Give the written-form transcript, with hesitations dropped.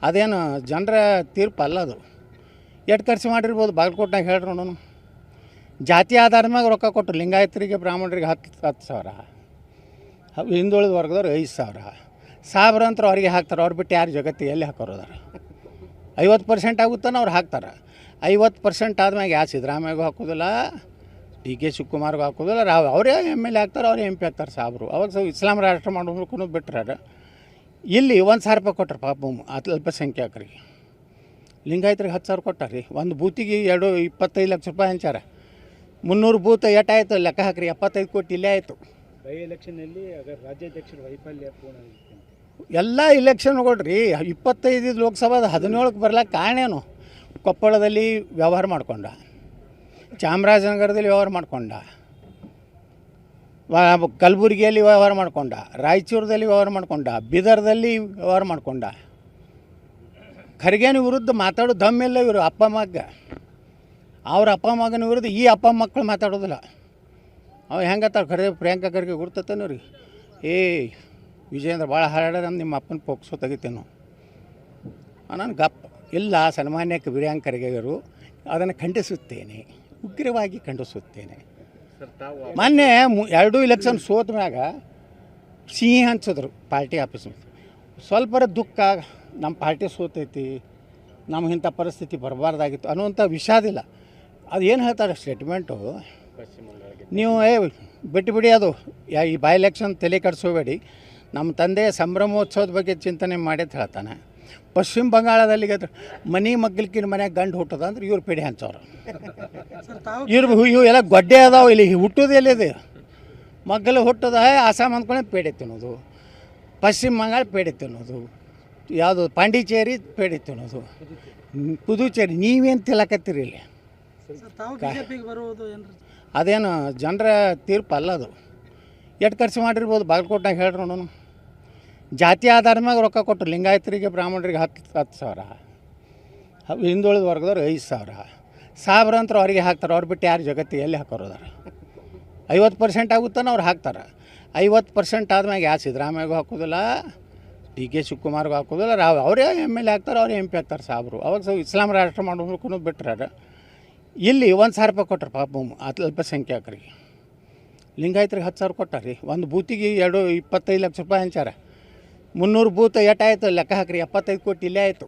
ಅದೇನು ಜನರ ತೀರ್ಪು ಅಲ್ಲ ಅದು. ಎಷ್ಟು ಖರ್ಚು ಮಾಡಿರ್ಬೋದು ಬಾಗಲಕೋಟ್ನಾಗ ಹೇಳ್ರಿ ನೋಡೋಣ. ಜಾತಿ ಆಧಾರದ ಮ್ಯಾಗ ರೊಕ್ಕ ಕೊಟ್ಟರು. ಲಿಂಗಾಯತರಿಗೆ ಬ್ರಾಹ್ಮಣರಿಗೆ 10 ಸಾವಿರ, ಹಿಂದುಳಿದ ವರ್ಗದವ್ರು 5 ಸಾವಿರ, ಸಾವಿರ ಅಂತ ಅವ್ರಿಗೆ ಹಾಕ್ತಾರೆ. ಅವ್ರು ಬಿಟ್ಟು ಯಾರು ಜಗತ್ತಿಗೆ ಎಲ್ಲಿ ಹಾಕೋರೋದಾರ? 50% ಆಗುತ್ತಾನೆ ಅವ್ರು ಹಾಕ್ತಾರೆ. 50% ಆದ್ಮ್ಯಾಗ ಯಾರು ಸಿದ್ದರಾಮಯ್ಯಗೂ ಹಾಕೋದಿಲ್ಲ, ಡಿ ಕೆ ಶಿವಕುಮಾರ್ಗೂ ಹಾಕೋದಿಲ್ಲ, ಅವರೇ MLA ಆಗ್ತಾರೆ, ಅವರೇ MP ಆಗ್ತಾರೆ ಸಾಬ್ರು. ಅವಾಗ ಇಸ್ಲಾಂ ರಾಷ್ಟ್ರ ಮಾಡೋದಕ್ಕೂ ಬಿಟ್ಟರೆ ಇಲ್ಲಿ 1,000 ರೂಪಾಯಿ ಕೊಟ್ಟರು ಪಾಪ ಅಲ್ಪಸಂಖ್ಯಾತರಿಗೆ. ಲಿಂಗಾಯತರಿಗೆ 10 ಸಾವಿರ ಕೊಟ್ಟಾರ್ರಿ. ಒಂದು ಬೂತಿಗೆ 25 ಲಕ್ಷ ರೂಪಾಯಿ ಹಂಚಾರ. 300 ಬೂತ್ ಏಟಾಯಿತು ಲೆಕ್ಕ ಹಾಕ್ರಿ, 75 ಕೋಟಿ ಇಲ್ಲೇ ಆಯಿತು. ಬೈ ಎಲೆಕ್ಷನಲ್ಲಿ ರಾಜ್ಯಾಧ್ಯಕ್ಷರ ವೈಫಲ್ಯ ಪೂರ್ಣ ಎಲ್ಲ ಇಲೆಕ್ಷನ್ಗಳ್ರಿ 25 ಲೋಕಸಭಾದ 17ಕ್ಕೆ ಬರ್ಲಿಕ್ಕೆ ಕಾರಣ ಏನು? ಕೊಪ್ಪಳದಲ್ಲಿ ವ್ಯವಹಾರ ಮಾಡ್ಕೊಂಡ, ಚಾಮರಾಜನಗರದಲ್ಲಿ ವ್ಯವಹಾರ ಮಾಡ್ಕೊಂಡ, ಕಲಬುರಗಿಯಲ್ಲಿ ವ್ಯವಹಾರ ಮಾಡ್ಕೊಂಡ, ರಾಯಚೂರದಲ್ಲಿ ವ್ಯವಹಾರ ಮಾಡ್ಕೊಂಡ, ಬೀದರ್ದಲ್ಲಿ ವ್ಯವಹಾರ ಮಾಡ್ಕೊಂಡ. ಖರ್ಗೆನ ವಿರುದ್ಧ ಮಾತಾಡೋ ದಮ್ಮೆಲ್ಲ ಇವರು ಅಪ್ಪ ಮಗ. ಅವ್ರ ಅಪ್ಪ ಮಗನ ವಿರುದ್ಧ ಈ ಅಪ್ಪ ಮಕ್ಕಳು ಮಾತಾಡೋದಿಲ್ಲ. ಅವು ಹೆಂಗತ್ತಾರ ಖರೆ ಪ್ರಿಯಾಂಕಾ ಖರ್ಗೆ ಗುರ್ತತೇನೋ ರೀ, ವಿಜಯೇಂದ್ರ ಭಾಳ ಹಾರಾಡ್ಯಾರ, ನಿಮ್ಮ ಅಪ್ಪನ ಪೋಕ್ಸೋ ತೆಗಿತೇನೋ ನಾನು ಗಪ್ ಇಲ್ಲ. ಸನ್ಮಾನ್ಯಕ್ಕೆ ಪ್ರಿಯಾಂಕಾ ಖರ್ಗೆಯವರು ಅದನ್ನು ಖಂಡಿಸುತ್ತೇನೆ, ಉಗ್ರವಾಗಿ ಖಂಡಿಸುತ್ತೇನೆ. ಮೊನ್ನೆ 2 ಇಲೆಕ್ಷನ್ ಸೋತ ಮ್ಯಾಗ ಸಿಹಿ ಹಂಚಿದ್ರು ಪಾರ್ಟಿ ಆಫೀಸ್. ಸ್ವಲ್ಪರ ದುಃಖ, ನಮ್ಮ ಪಾರ್ಟಿ ಸೋತೈತಿ, ನಮ್ಗೆ ಇಂಥ ಪರಿಸ್ಥಿತಿ ಬರಬಾರ್ದಾಗಿತ್ತು ಅನ್ನುವಂಥ ವಿಷಾದಿಲ್ಲ. ಅದು ಏನು ಹೇಳ್ತಾರೆ ಸ್ಟೇಟ್ಮೆಂಟು, ನೀವು ಬಿಟ್ಟು ಅದು ಈ ಬೈ ಎಲೆಕ್ಷನ್ ತಲೆ ಕೆಡಿಸೋಬೇಡಿ, ನಮ್ಮ ತಂದೆ ಸಂಭ್ರಮೋತ್ಸವದ ಬಗ್ಗೆ ಚಿಂತನೆ ಮಾಡಿ ಅಂತ ಹೇಳ್ತಾನೆ. ಪಶ್ಚಿಮ ಬಂಗಾಳದಲ್ಲಿ ಮನೆ ಮಗ್ಗಲ್ಕಿನ ಮನ್ಯಾಗ ಗಂಡು ಹುಟ್ಟದ ಅಂದ್ರೆ ಇವ್ರು ಪೇಡೆ ಹಂಚವ್ರು. ಇವು ಎಲ್ಲ ಗೊಡ್ಡೆ ಅದಾವೆ. ಇಲ್ಲಿ ಹುಟ್ಟೋದು ಎಲ್ಲಿದೆ? ಮಗ್ಗಲು ಹುಟ್ಟದ ಆಸಾಮ್ ಅಂದ್ಕೊಂಡೆ ಪೇಡೆ ತಿನ್ನೋದು, ಪಶ್ಚಿಮ ಬಂಗಾಳ ಪೇಡೆ ತಿನ್ನೋದು, ಯಾವುದು ಪಾಂಡಿಚೇರಿ ಪೇಡೆ ತಿನ್ನೋದು, ಪುದುಚೇರಿ. ನೀವೇನು ತಿನ್ನಕತ್ತೀರಿ ಇಲ್ಲಿ? ಅದೇನು ಜನರ ತೀರ್ಪು ಅಲ್ಲ ಅದು. ಎಷ್ಟು ಖರ್ಚು ಮಾಡಿರ್ಬೋದು ಬಾಗಲಕೋಟ್ನಾಗ ಹೇಳ್ರಿ ನೋಡೋಣ. ಜಾತಿ ಆಧಾರದ ಮ್ಯಾಗ ರೊಕ್ಕ ಕೊಟ್ಟರು. ಲಿಂಗಾಯತರಿಗೆ ಬ್ರಾಹ್ಮಣರಿಗೆ 10 ಸಾವಿರ, ಹಿಂದುಳಿದ ವರ್ಗದವ್ರು 5 ಸಾವಿರ, ಸಾವಿರ ಅಂತ ಅವ್ರಿಗೆ ಹಾಕ್ತಾರೆ. ಅವ್ರು ಬಿಟ್ಟು ಯಾರು ಜಗತ್ತಿಗೆ ಎಲ್ಲಿ ಹಾಕೋರೋದಾರ? 50% ಆಗುತ್ತಾನೆ ಅವ್ರು ಹಾಕ್ತಾರೆ. 50% ಆದ್ಮ್ಯಾಗ ಯಾರು ಸಿದ್ದರಾಮಯ್ಯಗೂ ಹಾಕೋದಿಲ್ಲ, ಡಿ ಕೆ ಶಿವಕುಮಾರ್ಗೂ ಹಾಕೋದಿಲ್ಲ, ಅವರೇ MLA ಆಗ್ತಾರೆ, ಅವರೇ MP ಆಗ್ತಾರೆ ಸಾಬ್ರು. ಅವಾಗ ಇಸ್ಲಾಂ ರಾಷ್ಟ್ರ ಮಾಡೋದಕ್ಕೂ ಬಿಟ್ಟರೆ ಇಲ್ಲಿ 1,000 ರೂಪಾಯಿ ಕೊಟ್ಟರು ಪಾಪ ಅಲ್ಪಸಂಖ್ಯಾತರಿಗೆ. ಲಿಂಗಾಯತರಿಗೆ 10 ಸಾವಿರ ಕೊಟ್ಟಾರ್ರಿ. ಒಂದು ಬೂತಿಗೆ 25 ಲಕ್ಷ ರೂಪಾಯಿ ಹಂಚಾರ. 300 ಬೂತ್ ಏಟಾಯಿತು ಲೆಕ್ಕ ಹಾಕ್ರಿ, 75 ಕೋಟಿ ಇಲ್ಲೇ ಆಯಿತು.